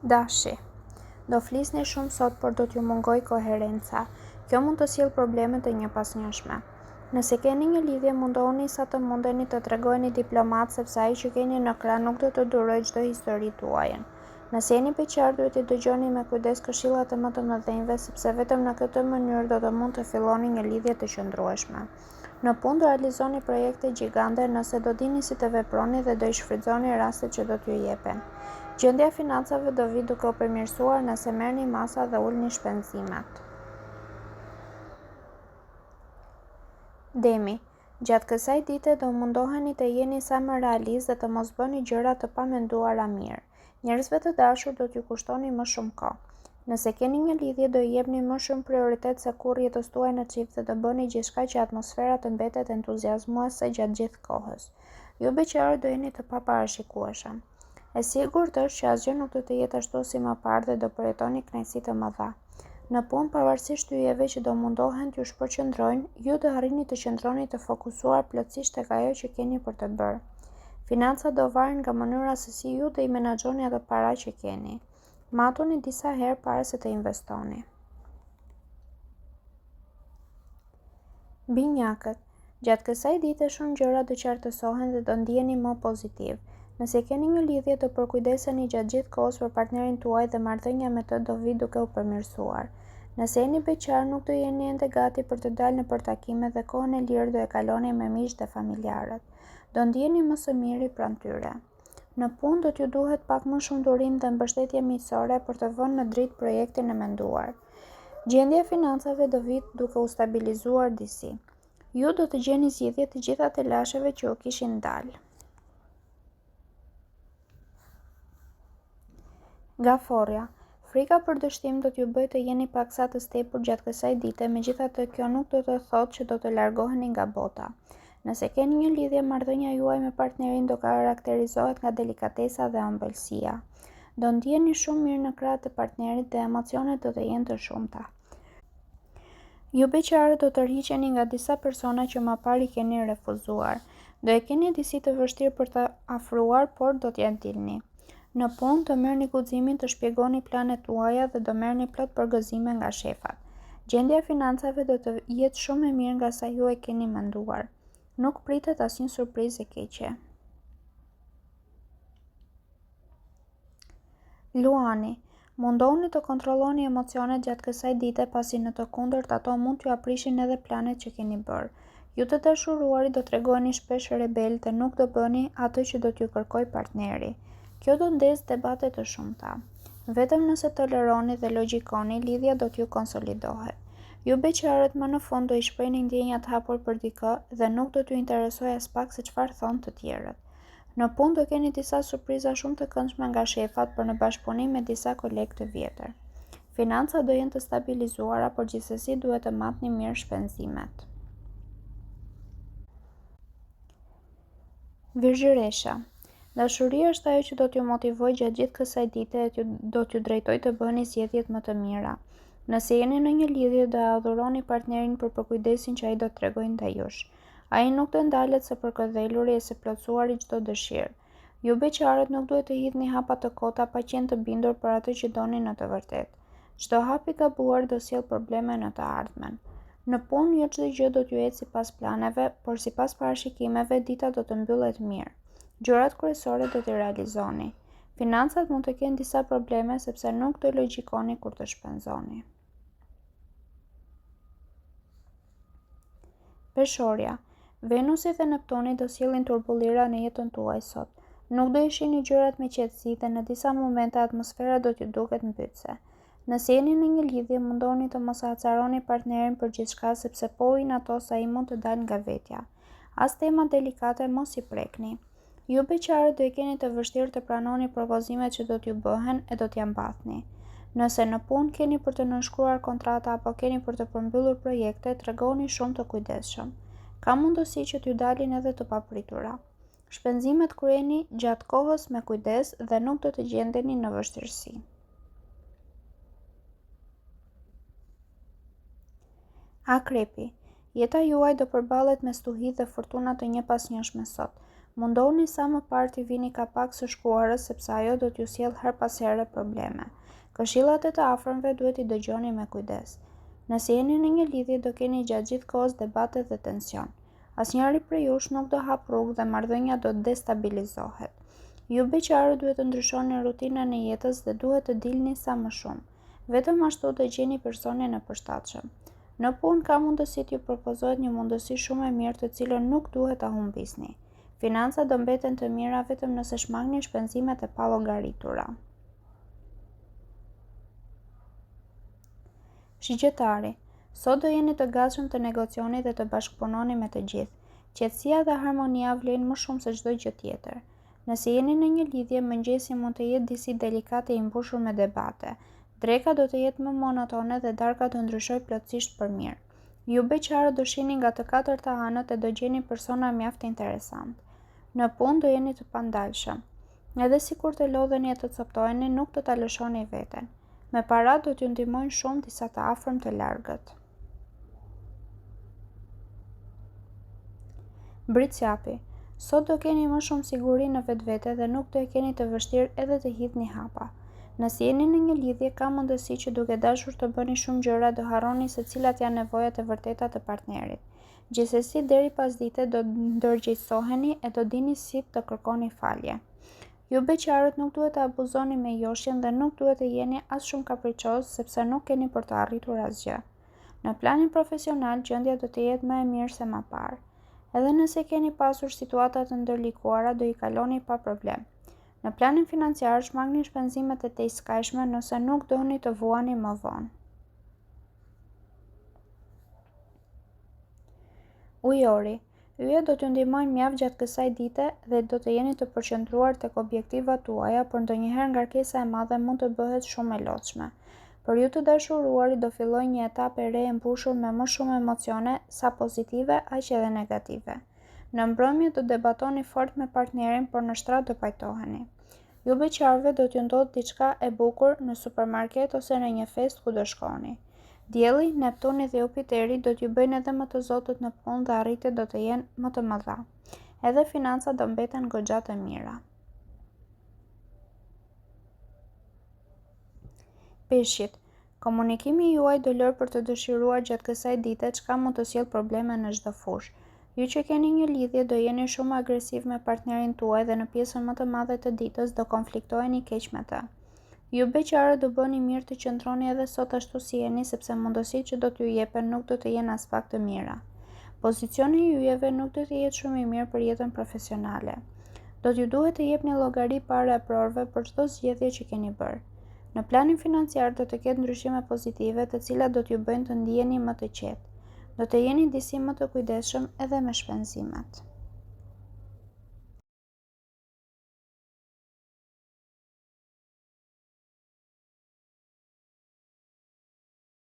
Dashi. Do flisni shumë sot, por do t'ju mungoj koherenca. Kjo mund të sjellë probleme të njëpasnjëshme. Nëse keni një lidhje, mundohuni sa të mundeni të tregojeni diplomat, sepse ai që keni në krah nuk do të durojë çdo histori tuajën. Nëse jeni beqar, duhet të dëgjoni me kujdes këshillat e më të mëdhenjve, sepse vetëm në këtë mënyrë do të mund të filloni një lidhje të qëndrueshme. Në punë do realizoni projekte gjigande nëse do dini si të veproni dhe do i shfrytëzoni rastet që do t'ju jepen. Gjendja e financave do vi duke u përmirësuar nëse merrni masa dhe ulni shpenzimet. Demi. Gjatë kësaj dite do mundoheni të jeni sa më realist dhe të mos bëni gjëra të pamenduara mirë. Njerëzve të dashur do t'ju kushtoni më shumë kohë. Nëse keni një lidhje, do i jepni më shumë prioritet se kurrë jetës tuaj në çift dhe do bëni gjithçka që atmosfera të mbetet entuziazmuese gjatë gjithë kohës. Ju beqarët do jeni të paparashikueshëm. E sigurt është që asgjë nuk do të jetë ashtu si më parë dhe do përjetoni kënaqësi të mëdha. Në punë, pavarësisht yjeve që do mundohen t'ju shpërqendrojnë, ju do arrini të qëndroni të fokusuar plotësisht tek ajo që keni për të bërë. Financat do varen nga mënyra se si ju do i menaxhoni ato para që keni. Matuni disa herë para se të investoni. Binjakët. Gjatë kësaj dite shumë gjëra do qartësohen dhe do ndiheni më pozitiv. Nëse keni një lidhje, do përkujdeseni gjatë gjithë kohës për partnerin tuaj dhe marrëdhënia me të do vi duke u përmirësuar. Nëse jeni beqar, nuk do jeni ende gati për të dalë nëpër takime dhe kohën e lirë do e kaloni me miq dhe familjarët. Do ndiheni më së miri pranë tyre. Në punë do t'ju duhet pak më shumë durim dhe mbështetje miqësore për të vënë në dritë projektin e menduar. Gjendja e financave do vi duke u stabilizuar disi. Ju do të gjeni zgjidhje të gjitha të lasheve që u kishin dalë. Gaforja. Frika për dështim do t'ju bëjë të jeni paksa të stepur gjatë kësaj dite, megjithatë kjo nuk do të thotë që do të largoheni nga bota. Nëse keni një lidhje, marrëdhënia juaj me partnerin do karakterizohet nga delikatesa dhe ëmbëlsia. Do ndiheni shumë mirë në krah të partnerit dhe emocionet do të jenë të shumta. Ju beqarët do të tërhiqeni nga disa persona që më parë i keni refuzuar. Do e keni disi të vështirë për të afruar, por do t'ja dilni. Në punë të merrni guximin të shpjegoni planet tuaja dhe do merrni plot përgëzime nga shefat. Gjendja e financave do të jetë shumë e mirë nga sa ju e keni menduar. Nuk pritet asnjë surprizë e keqe. Luani. Mundohuni të kontrolloni emocionet gjatë kësaj dite, pasi në të kundërt ato mund t'ju aprishin edhe planet që keni bërë. Ju të dashuruarit do tregoni shpesh rebel dhe nuk do bëni atë që do t'ju kërkojë partneri. Kjo do ndezë debate të shumta. Vetëm nëse toleroni dhe logjikoni, lidhja do t'ju konsolidohet. Ju beqarët më në fund do i shprehni ndjenja të hapur për dikë dhe nuk do t'ju interesojë as pak se çfarë thonë të tjerët. Në punë do keni disa surpriza shumë të këndshme nga shefat për në bashkëpunim me disa kolegë të vjetër. Financat do jenë të stabilizuara, por gjithsesi duhet të matni mirë shpenzimet. Virgjëresha. Dashuria është ajo që do t'ju motivojë gjatë gjithë kësaj dite e do t'ju drejtojë të bëni zgjedhjet më të mira. Nëse jeni në një lidhje, do adhuroni partnerin për përkujdesin që ai do t'tregojë ndaj jush. Ai nuk do ndalet së përkëdheluri e së plotësuari çdo dëshirë. Ju beqarët nuk duhet të hidhni hapa të kota pa qenë të bindur për atë që doni në të vërtetë. Çdo hap i gabuar do sjellë probleme në të ardhmen. Në punë jo çdo gjë do t'ju ecë sipas planeve, por sipas parashikimeve dita do të mbyllet mirë. Gjërat kryesore do t'i realizoni. Financat mund të kenë disa probleme sepse nuk do logjikoni kur të shpenzoni. Peshorja. Venusi dhe Neptuni do sjellin turbullira në jetën tuaj sot. Nuk do i shihni gjërat me qetësi dhe në disa momente atmosfera do t'ju duket mbytëse. Nëse jeni në një lidhje, mundohuni të mos acaroni partnerin për gjithçka sepse po u inatosa ai mund të dalë nga vetja. As tema delikate mos i prekni. Ju beqarët do e keni të vështirë të pranoni propozimet që do t'ju bëhen e do t'ja mbathni. Nëse në punë keni për të nënshkruar kontrata apo keni për të përmbyllur projekte, tregoni shumë të kujdesshëm. Ka mundësi që t'ju dalin edhe të papritura. Shpenzimet kryeni gjatë kohës me kujdes dhe nuk do të gjendeni në vështirësi. Akrepi. Jeta juaj do përballet me stuhi dhe fortuna të njëpasnjëshme sot. Mundohuni sa më parë t'i vini ka pak së shkuarës sepse ajo do t'ju sjellë her pas here probleme. Këshillat e të afërmve duhet i dëgjoni me kujdes. Nëse jeni në një lidhje do keni gjatë gjithë kohës debate dhe tension. Asnjëri prej jush nuk do hap rrugë dhe marrëdhënia do të destabilizohet. Ju beqarët duhet të ndryshoni rutinën e jetës dhe duhet të dilni sa më shumë. Vetëm ashtu do gjeni personin e përshtatshëm. Në punë ka mundësi t'ju propozohet një mundësi shumë e mirë të cilën nuk duhet ta humbisni. Financat do mbeten të mira vetëm nëse shmangni shpenzimet e pallogaritura. Shigjetari, sot do jeni të gatshëm të negocioni dhe të bashkëpunoni me të gjithë. Qetësia dhe harmonia vlen më shumë se çdo gjë tjetër. Nëse jeni në një lidhje, mëngjesi mund të jetë disi delikate i mbushur me debate. Dreka do të jetë më monotone dhe darka do ndryshojë plotësisht për mirë. Ju beqarët do shihni nga të katërta anët e do gjeni persona mjaft interesant. Në punë do jeni të pandalshëm. Edhe sikur të lodheni e të coptoheni, nuk do ta lëshoni veten. Me para do t'ju ndihmojnë shumë disa të afërm të largët. Britsjapi, sot do keni më shumë siguri në vetvete dhe nuk do e keni të vështirë edhe të hidhni hapa. Nëse jeni në një lidhje, ka mundësi që duke dashur të bëni shumë gjëra do harroni se cilat janë nevojat e vërteta të partnerit. Gjithsesi, deri pas dite do ndërgjegjësoheni e do dini si të kërkoni falje. Ju beqarët nuk duhet të abuzoni me joshjen dhe nuk duhet të jeni as shumë kapriçoz sepse nuk keni për të arritur asgjë. Në planin profesional, gjendja do të jetë më e mirë se më parë. Edhe nëse keni pasur situata të ndërlikuara, do i kaloni pa problem. Në planin financiar, shmangni shpenzimet e tejskajshme nëse nuk doni të vuani më vonë. Ujori, yjet do t'ju ndihmojnë mjaft gjatë kësaj dite dhe do të jeni të përqendruar tek objektivat tuaja, por ndonjëherë ngarkesa e madhe mund të bëhet shumë e lodhshme. Për ju të dashuruarit do fillojë një etapë e re e mbushur me më shumë emocione, sa pozitive, aq edhe negative. Në mbrëmje do debatoni fort me partnerin, por në shtrat do pajtoheni. Ju beqarëve do t'ju ndodhë diçka e bukur në supermarket ose në një fest ku do shkoni. Dielli, Neptuni dhe Jupiteri do t'ju bëjnë edhe më të zotët në punë dhe arritjet do të jenë më të mëdha. Edhe financat do mbeten goxha të mira. Peshqit, komunikimi juaj do lërë për të dëshiruar gjatë kësaj dite çka mund të sjellë probleme në çdo fushë. Ju që keni një lidhje do jeni shumë agresiv me partnerin tuaj dhe në pjesën më të madhe të ditës do konfliktoheni keq me të. Ju beqarët do bëni mirë të qëndroni edhe sot ashtu si jeni sepse mundësitë që do t'ju jepen nuk do të jenë as pak të mira. Pozicioni i yjeve nuk do të jetë shumë i mirë për jetën profesionale. Do t'ju duhet të jepni llogari para e prorëve për çdo zgjedhje që keni bërë. Në planin financiar do të ketë ndryshime pozitive të cilat do t'ju bëjnë të ndiheni më të qetë. Do të jeni disi më të kujdesshëm edhe me shpenzimet.